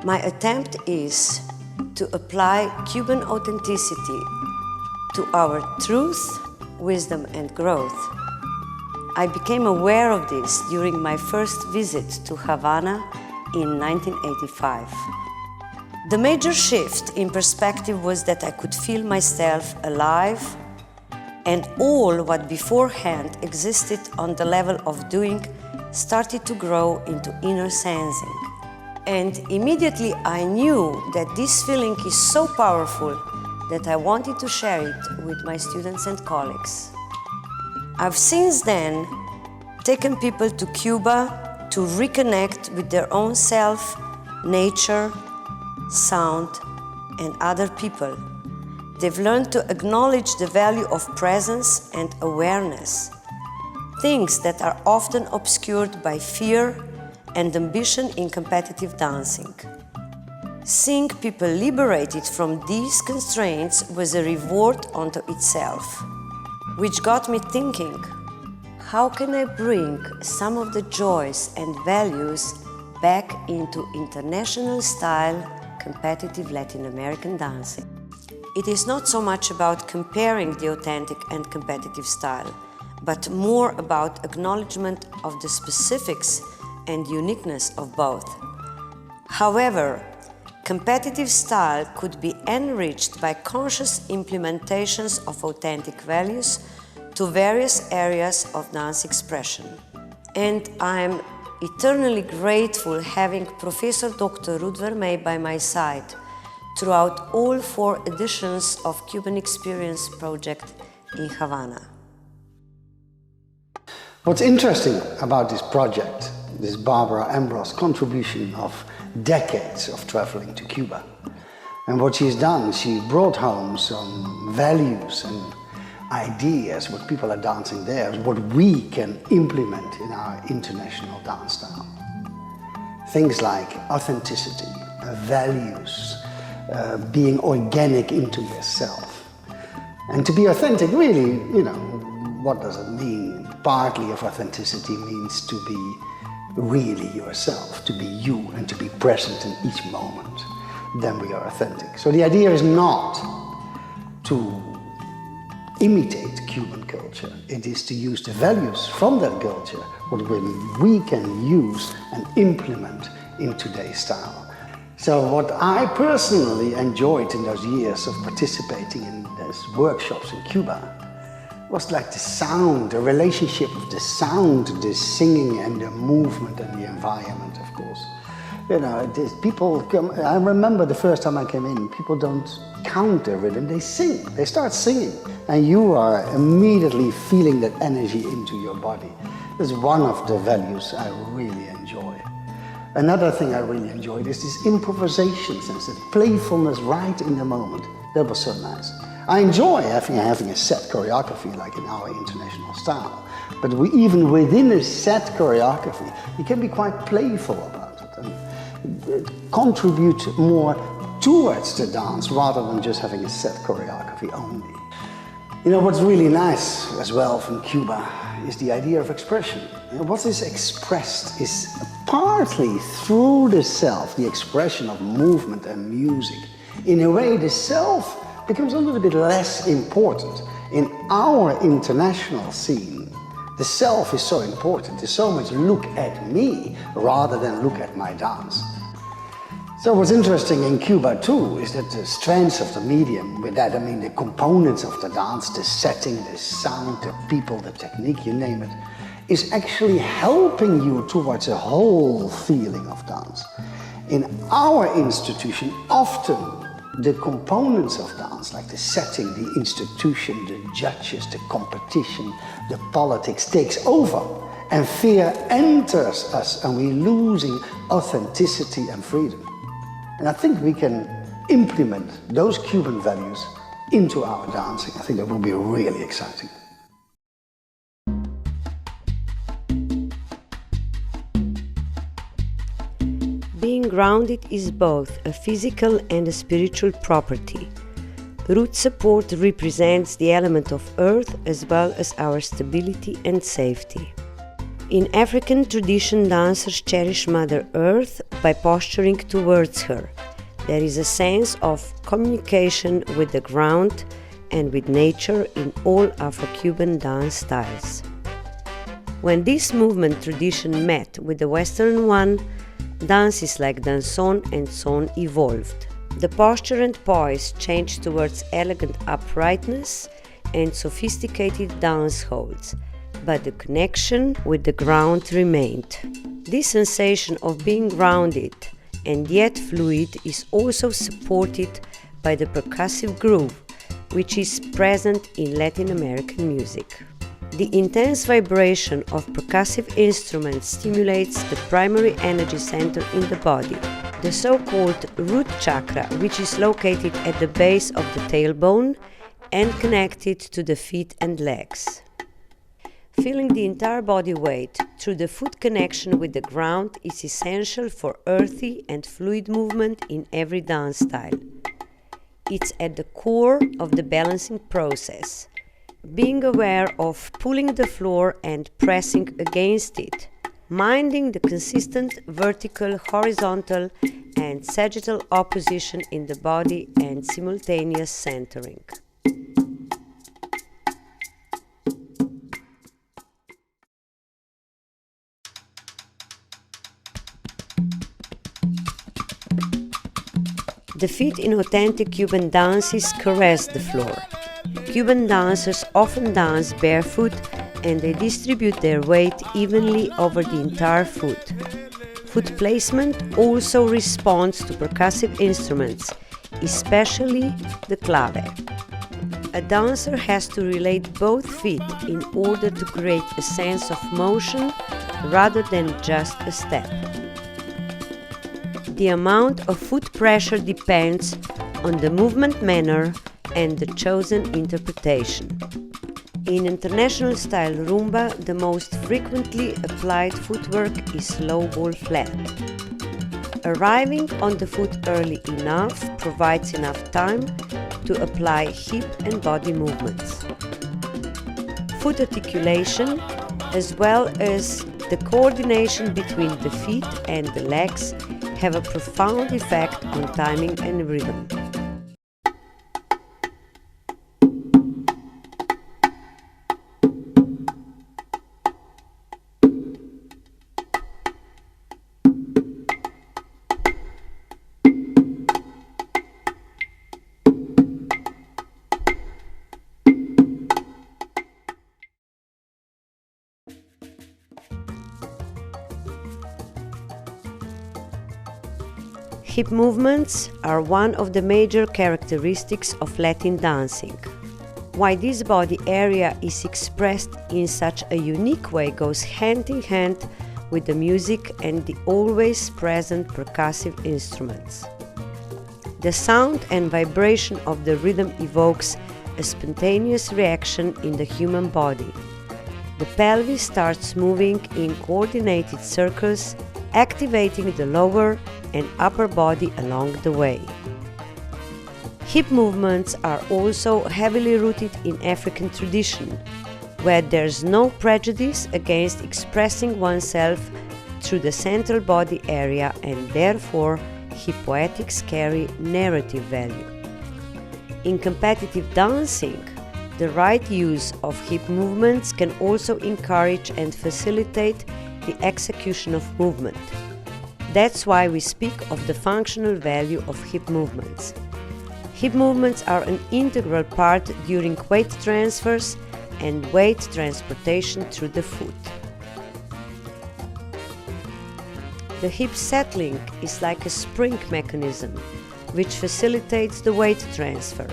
My attempt is to apply Cuban authenticity to our truth, wisdom and growth. I became aware of this during my first visit to Havana in 1985. The major shift in perspective was that I could feel myself alive, and all what beforehand existed on the level of doing started to grow into inner sensing. And immediately I knew that this feeling is so powerful that I wanted to share it with my students and colleagues. I've since then taken people to Cuba to reconnect with their own self, nature, sound, and other people. They've learned to acknowledge the value of presence and awareness, things that are often obscured by fear and ambition in competitive dancing. Seeing people liberated from these constraints was a reward unto itself, which got me thinking, how can I bring some of the joys and values back into international style competitive Latin American dancing? It is not so much about comparing the authentic and competitive style, but more about acknowledgement of the specifics and uniqueness of both. However, competitive style could be enriched by conscious implementations of authentic values to various areas of dance expression. And I'm eternally grateful having Professor Dr. Ruud Vermey by my side throughout all 4 editions of Cuban Experience Project in Havana. What's interesting about this project is Barbara Ambroz' contribution of decades of traveling to Cuba. And what she's done, she brought home some values and ideas, what people are dancing there, what we can implement in our international dance style. Things like authenticity, values, being organic into yourself. And to be authentic, really, what does it mean? Partly of authenticity means to be really yourself, to be you and to be present in each moment. Then we are authentic. So the idea is not to imitate Cuban culture. It is to use the values from that culture, what we can use and implement in today's style. So what I personally enjoyed in those years of participating in those workshops in Cuba was like the sound, the relationship of the sound, the singing and the movement and the environment, of course. People come, I remember the first time I came in, people don't count their rhythm, they sing, they start singing. And you are immediately feeling that energy into your body. It's one of the values I really enjoy. Another thing I really enjoyed is this improvisation sense, that playfulness right in the moment. That was so nice. I enjoy having a set choreography like in our international style. But even within a set choreography, you can be quite playful about it and contribute more towards the dance rather than just having a set choreography only. What's really nice as well from Cuba is the idea of expression. What is expressed is partly through the self, the expression of movement and music. In a way, the self becomes a little bit less important. In our international scene, the self is so important. There's so much look at me rather than look at my dance. So what's interesting in Cuba too is that the strengths of the medium, with that I mean the components of the dance, the setting, the sound, the people, the technique, you name it, is actually helping you towards a whole feeling of dance. In our institution, often the components of dance, like the setting, the institution, the judges, the competition, the politics, takes over. And fear enters us and we're losing authenticity and freedom. And I think we can implement those Cuban values into our dancing. I think that will be really exciting. Being grounded is both a physical and a spiritual property. Root support represents the element of earth as well as our stability and safety. In African tradition, dancers cherish Mother Earth by posturing towards her. There is a sense of communication with the ground and with nature in all Afro-Cuban dance styles. When this movement tradition met with the Western one, dances like danson and son evolved. The posture and poise changed towards elegant uprightness and sophisticated dance holds, but the connection with the ground remained. This sensation of being grounded and yet fluid is also supported by the percussive groove, which is present in Latin American music. The intense vibration of percussive instruments stimulates the primary energy center in the body, the so-called root chakra, which is located at the base of the tailbone and connected to the feet and legs. Feeling the entire body weight through the foot connection with the ground is essential for earthy and fluid movement in every dance style. It's at the core of the balancing process. Being aware of pulling the floor and pressing against it, minding the consistent vertical, horizontal, and sagittal opposition in the body and simultaneous centering. The feet in authentic Cuban dances caress the floor. Cuban dancers often dance barefoot and they distribute their weight evenly over the entire foot. Foot placement also responds to percussive instruments, especially the clave. A dancer has to relate both feet in order to create a sense of motion rather than just a step. The amount of foot pressure depends on the movement manner and the chosen interpretation. In international style rumba, the most frequently applied footwork is low ball flat. Arriving on the foot early enough provides enough time to apply hip and body movements. Foot articulation, as well as the coordination between the feet and the legs, have a profound effect on timing and rhythm. Hip movements are one of the major characteristics of Latin dancing. Why this body area is expressed in such a unique way goes hand in hand with the music and the always present percussive instruments. The sound and vibration of the rhythm evokes a spontaneous reaction in the human body. The pelvis starts moving in coordinated circles, activating the lower and upper body along the way. Hip movements are also heavily rooted in African tradition, where there's no prejudice against expressing oneself through the central body area, and therefore hip poetics carry narrative value. In competitive dancing, the right use of hip movements can also encourage and facilitate the execution of movement. That's why we speak of the functional value of hip movements. Hip movements are an integral part during weight transfers and weight transportation through the foot. The hip settling is like a spring mechanism, which facilitates the weight transfer.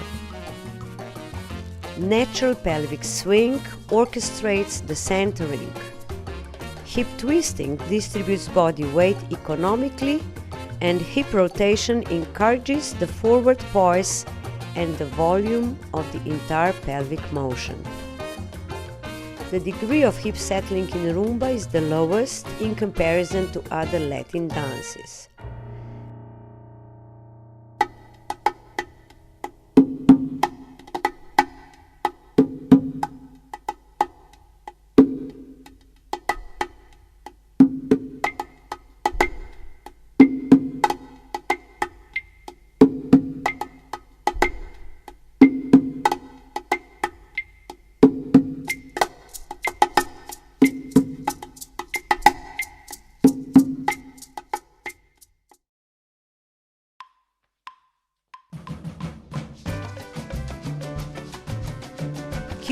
Natural pelvic swing orchestrates the centering. Hip twisting distributes body weight economically, and hip rotation encourages the forward poise and the volume of the entire pelvic motion. The degree of hip settling in rumba is the lowest in comparison to other Latin dances.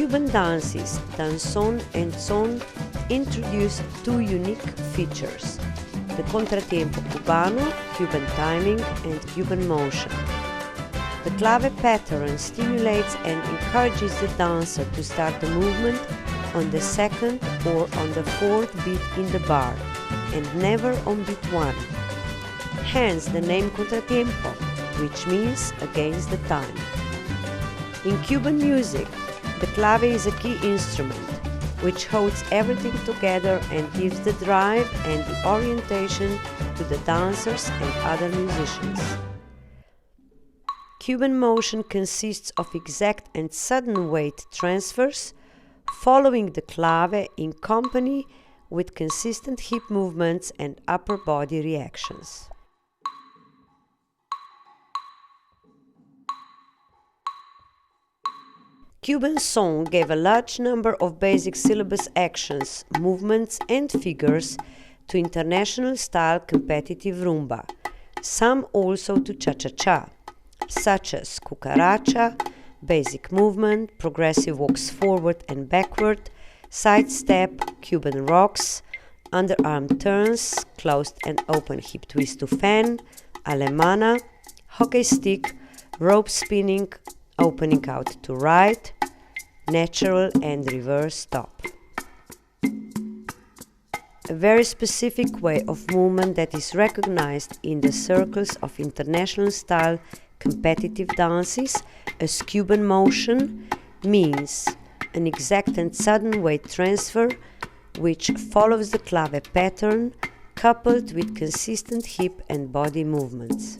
Cuban dances, danzón and son, introduced two unique features: the contratiempo cubano, Cuban timing, and Cuban motion. The clave pattern stimulates and encourages the dancer to start the movement on the second or on the fourth beat in the bar, and never on beat 1. Hence the name contratiempo, which means against the time. In Cuban music, the clave is a key instrument, which holds everything together and gives the drive and the orientation to the dancers and other musicians. Cuban motion consists of exact and sudden weight transfers following the clave in company with consistent hip movements and upper body reactions. Cuban song gave a large number of basic syllabus actions, movements and figures to international-style competitive rumba, some also to cha-cha-cha, such as cucaracha, basic movement, progressive walks forward and backward, side step, Cuban rocks, underarm turns, closed and open hip twist to fan, alemana, hockey stick, rope spinning, opening out to right, natural and reverse stop. A very specific way of movement that is recognized in the circles of international style competitive dances as Cuban motion means an exact and sudden weight transfer which follows the clave pattern coupled with consistent hip and body movements.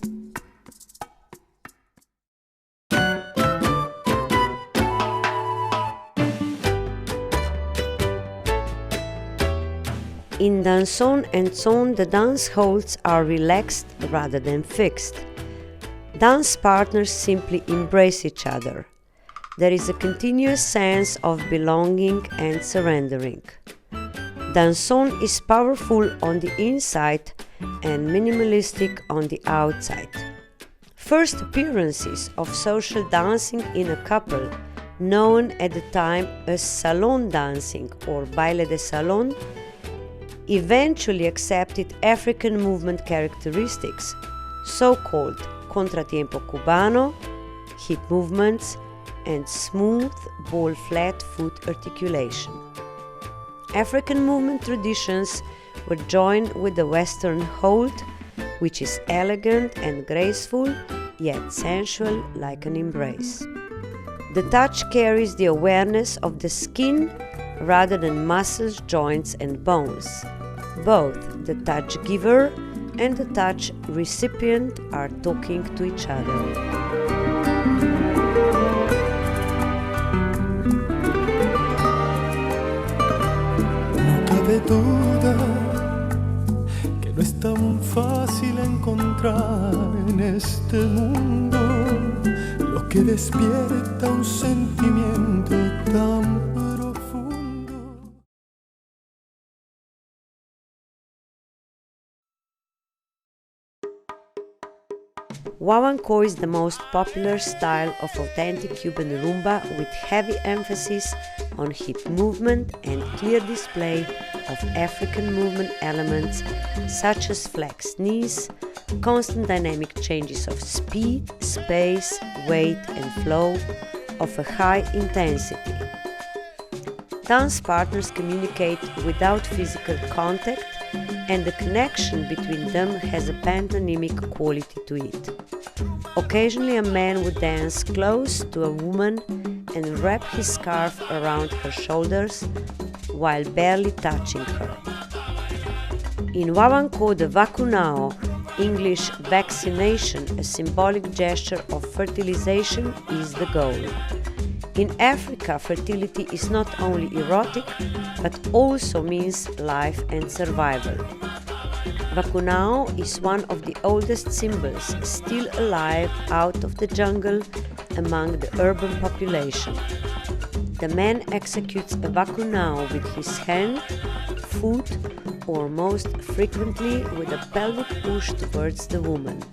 In danzón and son, the dance holds are relaxed rather than fixed. Dance partners simply embrace each other. There is a continuous sense of belonging and surrendering. Danzón is powerful on the inside and minimalistic on the outside. First appearances of social dancing in a couple, known at the time as salon dancing or baile de salon, eventually accepted African movement characteristics, so-called contratiempo cubano, hip movements, and smooth ball-flat foot articulation. African movement traditions were joined with the Western hold, which is elegant and graceful, yet sensual like an embrace. The touch carries the awareness of the skin rather than muscles, joints, and bones. Both the touch giver and the touch recipient are talking to each other. No cabe duda que no es tan fácil encontrar en este mundo lo que despierta un sentimiento tan profundo. Guaguancó is the most popular style of authentic Cuban rumba with heavy emphasis on hip movement and clear display of African movement elements such as flexed knees, constant dynamic changes of speed, space, weight and flow of a high intensity. Dance partners communicate without physical contact, and the connection between them has a pantomimic quality to it. Occasionally a man would dance close to a woman and wrap his scarf around her shoulders while barely touching her. In Guaguancó, the vacunao, English vaccination, a symbolic gesture of fertilization, is the goal. In Africa, fertility is not only erotic, but also means life and survival. Vacunao is one of the oldest symbols still alive out of the jungle among the urban population. The man executes a vacunao with his hand, foot, or most frequently with a pelvic push towards the woman.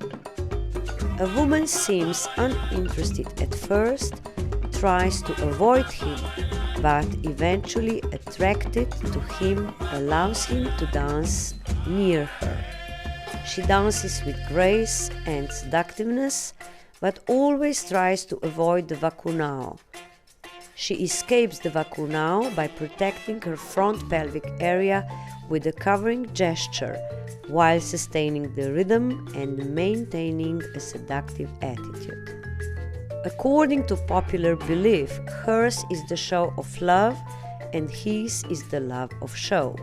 A woman seems uninterested at first, tries to avoid him, but eventually attracted to him, allows him to dance near her. She dances with grace and seductiveness, but always tries to avoid the vacunao. She escapes the vacunao by protecting her front pelvic area with a covering gesture, while sustaining the rhythm and maintaining a seductive attitude. According to popular belief, hers is the show of love and his is the love of show.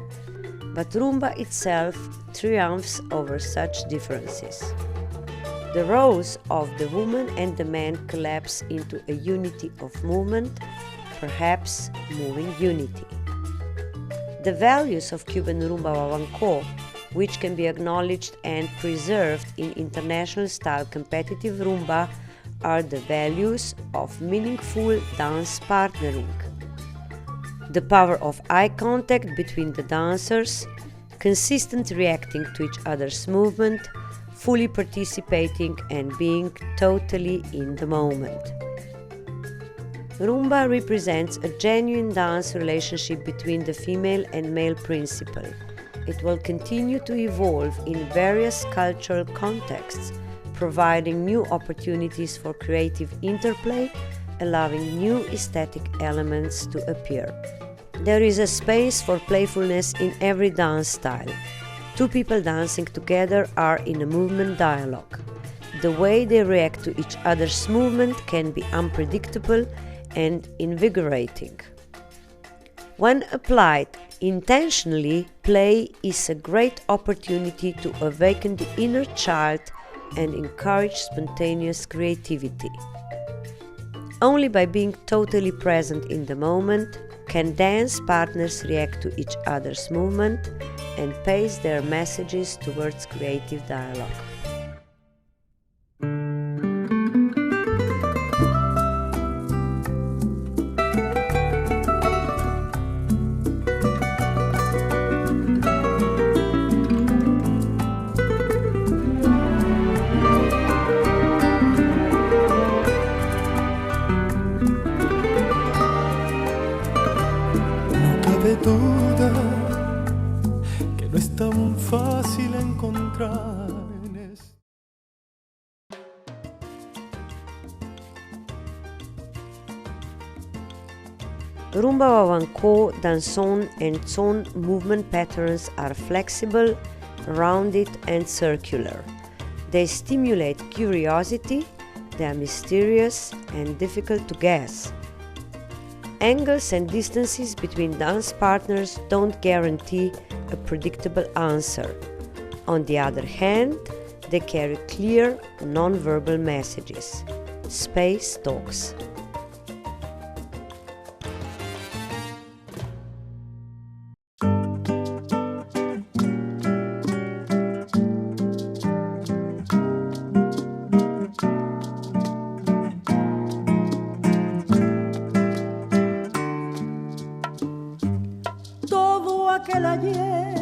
But rumba itself triumphs over such differences. The roles of the woman and the man collapse into a unity of movement, perhaps moving unity. The values of Cuban rumba Wawanko, which can be acknowledged and preserved in international style competitive rumba, are the values of meaningful dance partnering, the power of eye contact between the dancers, consistent reacting to each other's movement, fully participating and being totally in the moment. Rumba represents a genuine dance relationship between the female and male principle. It will continue to evolve in various cultural contexts, providing new opportunities for creative interplay, allowing new aesthetic elements to appear. There is a space for playfulness in every dance style. Two people dancing together are in a movement dialogue. The way they react to each other's movement can be unpredictable and invigorating. When applied intentionally, play is a great opportunity to awaken the inner child and encourage spontaneous creativity. Only by being totally present in the moment can dance partners react to each other's movement and pace their messages towards creative dialogue. Duda que no es tan fácil encontrar en esto. Rumba Wawanko, Danson and Son movement patterns are flexible, rounded and circular. They stimulate curiosity, they are mysterious and difficult to guess. Angles and distances between dance partners don't guarantee a predictable answer. On the other hand, they carry clear, non-verbal messages. Space talks. Aquel ayer,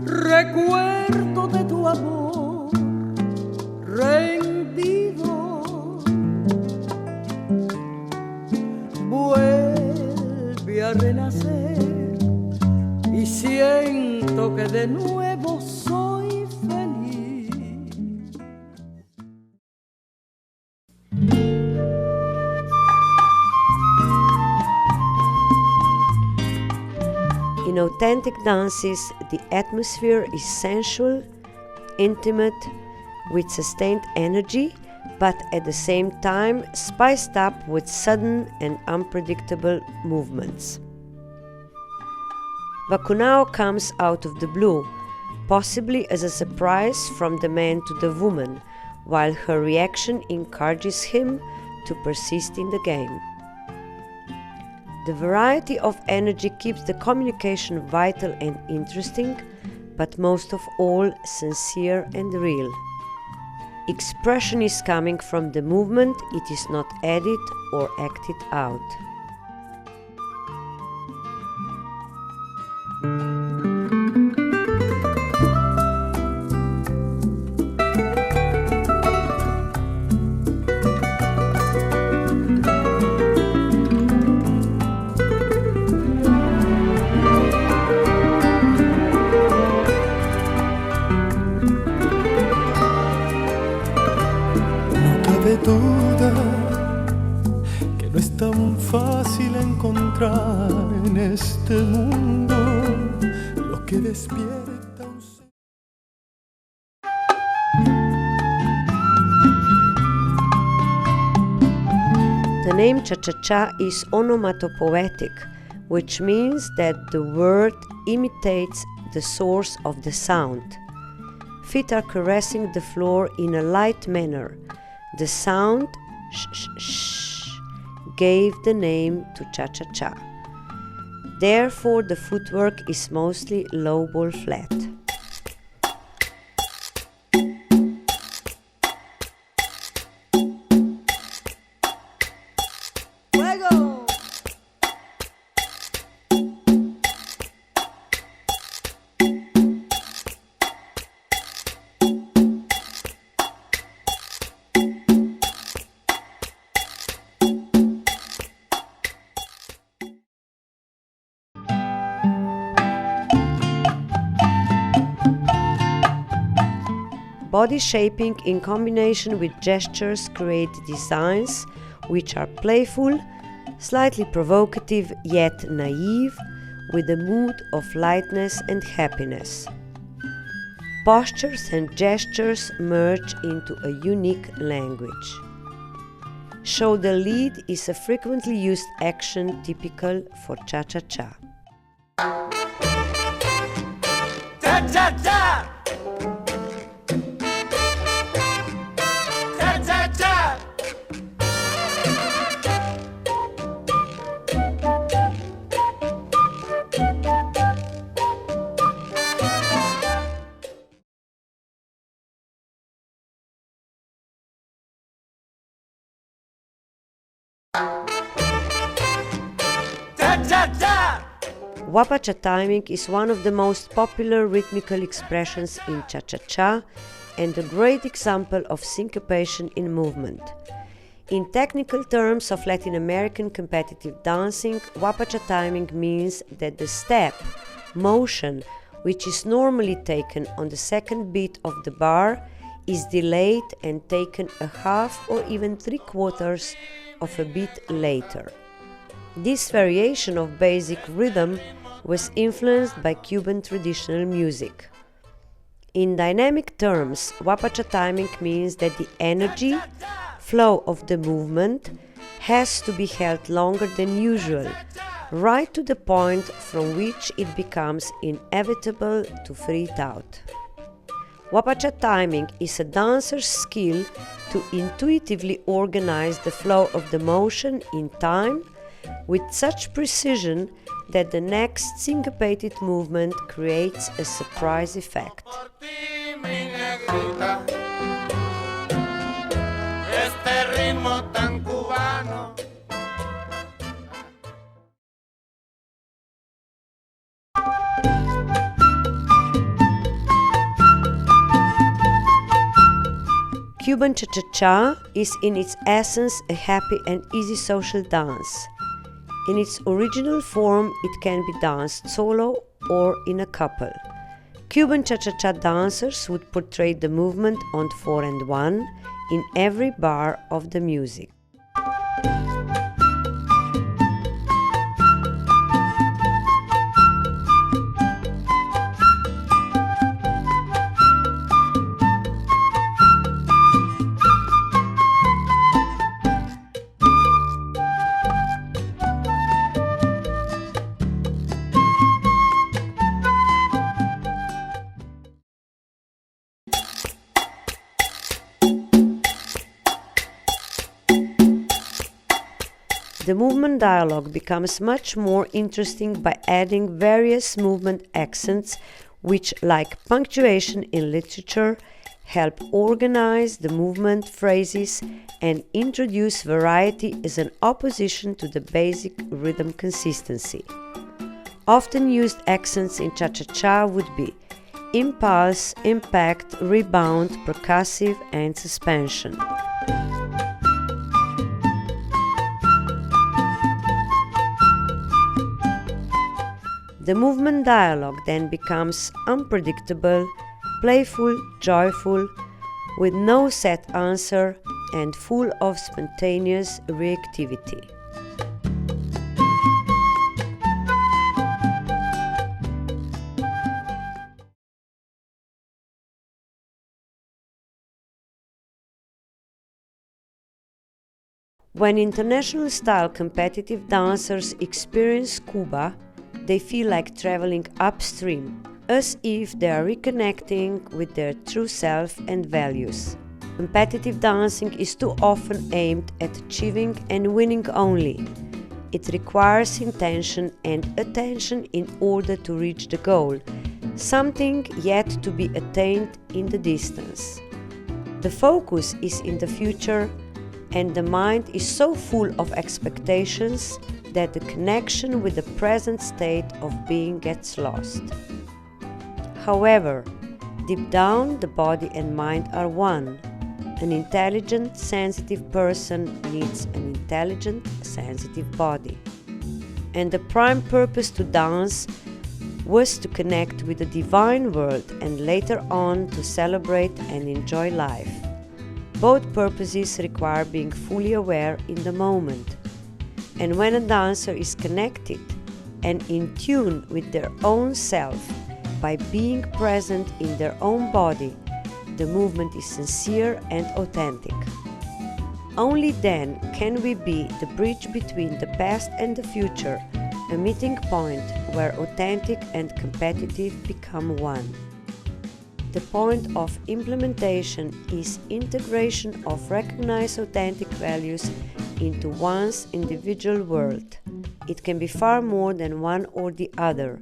recuerdo de tu amor rendido, vuelve a renacer y siento que de nuevo soy feliz. In authentic dances, the atmosphere is sensual, intimate, with sustained energy, but at the same time spiced up with sudden and unpredictable movements. Vacunao comes out of the blue, possibly as a surprise from the man to the woman, while her reaction encourages him to persist in the game. The variety of energy keeps the communication vital and interesting, but most of all sincere and real. Expression is coming from the movement, it is not added or acted out. este mundo, lo que despierta un ser. The name cha-cha-cha is onomatopoetic, which means that the word imitates the source of the sound. Feet are caressing the floor in a light manner. The sound sh-sh-sh gave the name to cha-cha-cha. Therefore, the footwork is mostly low ball flat. Body shaping in combination with gestures create designs which are playful, slightly provocative yet naive, with a mood of lightness and happiness. Postures and gestures merge into a unique language. Show the lead is a frequently used action typical for cha-cha-cha. Cha-cha-cha! Wapacha timing is one of the most popular rhythmical expressions in cha-cha-cha and a great example of syncopation in movement. In technical terms of Latin American competitive dancing, Wapacha timing means that the step, motion, which is normally taken on the second beat of the bar, is delayed and taken a half or even 3/4 of a beat later. This variation of basic rhythm was influenced by Cuban traditional music. In dynamic terms, Wapacha timing means that the energy, flow of the movement has to be held longer than usual, right to the point from which it becomes inevitable to freeze out. Wapacha timing is a dancer's skill to intuitively organize the flow of the motion in time with such precision that the next syncopated movement creates a surprise effect. Cuban cha-cha-cha is in its essence a happy and easy social dance. In its original form, it can be danced solo or in a couple. Cuban cha-cha-cha dancers would portray the movement on 4 and 1 in every bar of the music. The movement dialogue becomes much more interesting by adding various movement accents which, like punctuation in literature, help organize the movement phrases and introduce variety as an opposition to the basic rhythm consistency. Often used accents in cha-cha-cha would be impulse, impact, rebound, percussive, and suspension. The movement dialogue then becomes unpredictable, playful, joyful, with no set answer and full of spontaneous reactivity. When international style competitive dancers experience Cuba, they feel like traveling upstream, as if they are reconnecting with their true self and values. Competitive dancing is too often aimed at achieving and winning only. It requires intention and attention in order to reach the goal, something yet to be attained in the distance. The focus is in the future, and the mind is so full of expectations that the connection with the present state of being gets lost. However, deep down, the body and mind are one. An intelligent, sensitive person needs an intelligent, sensitive body. And the prime purpose to dance was to connect with the divine world and later on to celebrate and enjoy life. Both purposes require being fully aware in the moment. And when a dancer is connected and in tune with their own self by being present in their own body, the movement is sincere and authentic. Only then can we be the bridge between the past and the future, a meeting point where authentic and competitive become one. The point of implementation is integration of recognized authentic values into one's individual world. It can be far more than one or the other.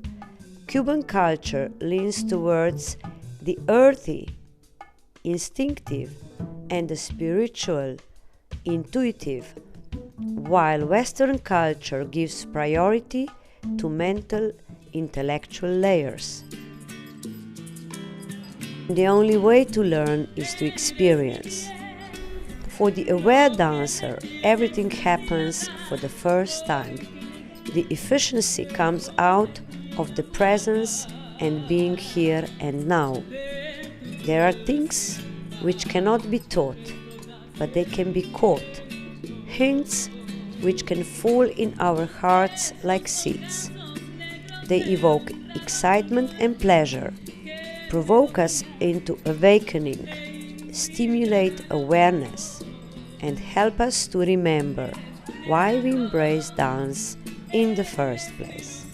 Cuban culture leans towards the earthy, instinctive, and the spiritual, intuitive, while Western culture gives priority to mental, intellectual layers. The only way to learn is to experience. For the aware dancer, everything happens for the first time. The efficiency comes out of the presence and being here and now. There are things which cannot be taught, but they can be caught. Hints which can fall in our hearts like seeds. They evoke excitement and pleasure, provoke us into awakening, stimulate awareness, and help us to remember why we embrace dance in the first place.